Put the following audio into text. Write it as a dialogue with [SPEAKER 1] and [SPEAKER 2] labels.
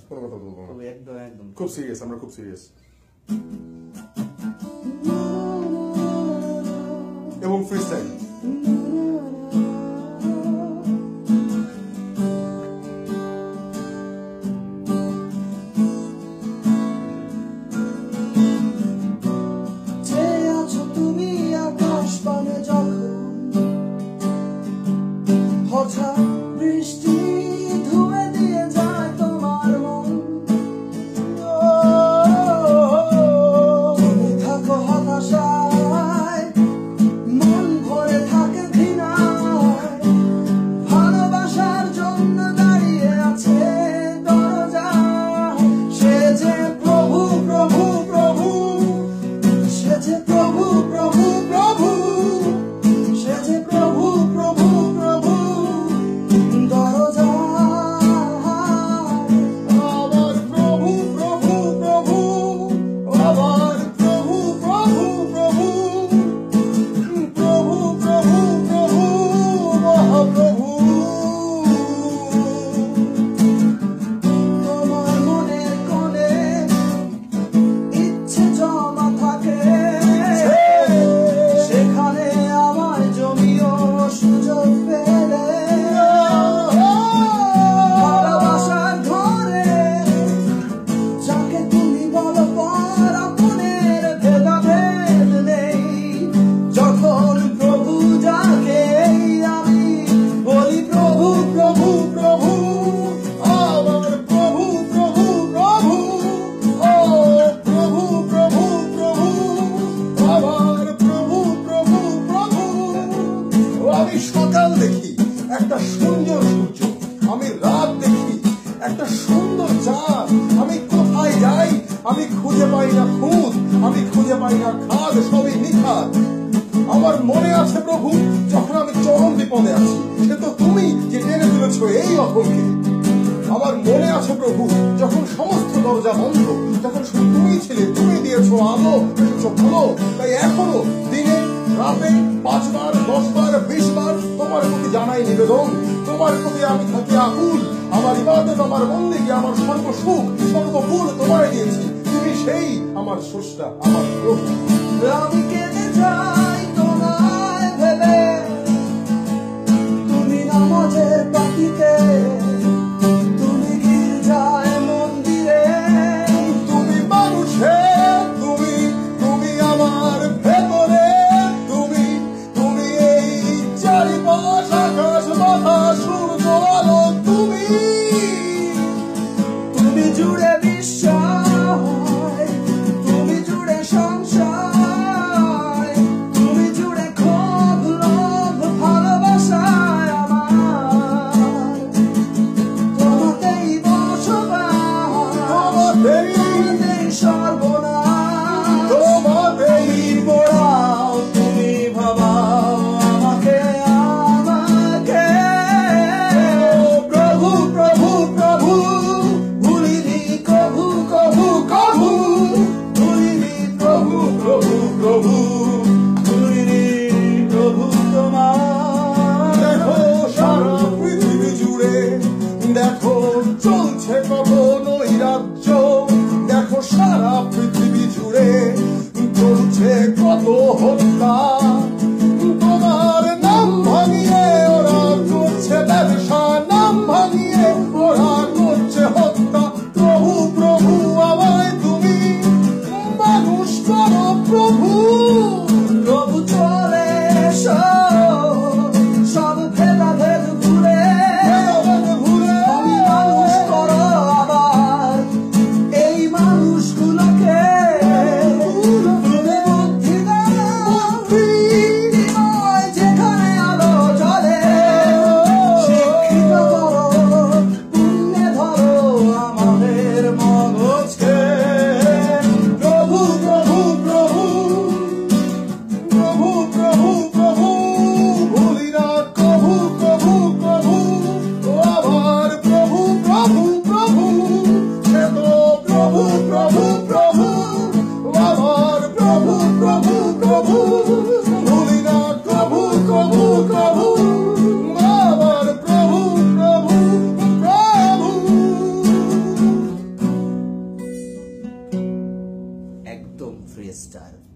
[SPEAKER 1] কোনো কথা বলবো না,
[SPEAKER 2] একদম একদম
[SPEAKER 1] খুব সিরিয়াস, আমরা খুব সিরিয়াস। এবং ফ্রিস্টাইল।
[SPEAKER 3] বৃষ্টি ধুয়ে দিয়ে যায় তোমার মন, তুমি থাকো হতাশায়, মন ভরে থাকে ঘৃণায়, ভালোবাসার জন্য দাঁড়িয়ে আছে দরজায়। সে যে প্রভু প্রভু প্রভু, সে যে প্রভু প্রভু প্রভু, সে যে প্রভু প্রভু প্রভু
[SPEAKER 1] আমি সকাল দেখি একটা সুন্দর সূর্য, আমি রাত দেখি একটা সুন্দর চাঁদ, আমি কোথায় যাই আমি খুঁজে পাই না খুঁত, আমি খুঁজে পাই না খাদ, সবই নিখাদ। আমার মনে আছে প্রভু যখন আমি চরম বিপদে আছি, সে তো তুমি যে টেনে তুলেছ এই অথলকে। আমার মনে আছে প্রভু যখন সমস্ত দরজা বন্ধ, যখন শুধু তুমি ছিলে, তুমি দিয়েছো আলো, ভালো। তাই এখনো দিনে রাতে 5 বার 10 বার 20 বার তোমার প্রতি জানাই নিবেদন, তোমার প্রতি আমি থাকি আকুল। আমার ইবাদত, আমার বন্দেগী, আমার সর্বসুখ সর্বফুল তোমায় দিয়েছি, তুমি সেই আমার স্রষ্টা, আমার প্রভু।
[SPEAKER 3] আমি কেঁদে যাই তোমায় ভেবে, তুমি নামাজের পাখিতে, তুমি গির্জায় মন্দিরে,
[SPEAKER 1] তুমি মানুষে, তুমি তুমি আমার ভেতরে, তুমি তুমি এই চারিপাশ আকাশ বাতাস সূর্য আলো, তুমি
[SPEAKER 3] তুমি জুড়ে বিশ্বাস, তুমি জুড়ে সংসার, তুমি জুড়ে ক্ষোভ লোভ ভালোবাসায় আমার, তোমাতেই বসবাস, তোমাতেই সর্বনাশ,
[SPEAKER 1] তোমাতেই
[SPEAKER 3] পোড়াও তুমি ভাবাও আমাকে আমাকে। প্রভু প্রভু প্রভু ভুলিনি কভু কভু কভু, ভুলিনি প্রভু প্রভু প্রভু, ভুলিনি প্রভু তোমার।
[SPEAKER 1] দেখো সারা পৃথিবী জুড়ে, দেখো চলছে কত নৈরাজ্য, দেখো সারা পৃথিবী জুড়ে চলছে কত হত্যা, তোমার নাম ভাঙিয়ে ওরা করছে ব্যবসা, নাম ভাঙিয়ে ওরা করছে হত্যা। প্রভু প্রভু আমায় তুমি মানুষ করো প্রভু,
[SPEAKER 3] প্রভু চলে এসো সব ভেদাভেদ ভুলে,
[SPEAKER 1] ভুলে
[SPEAKER 3] তুমি মানুষ করো আবার এই মানুষগুলোকে। Free style.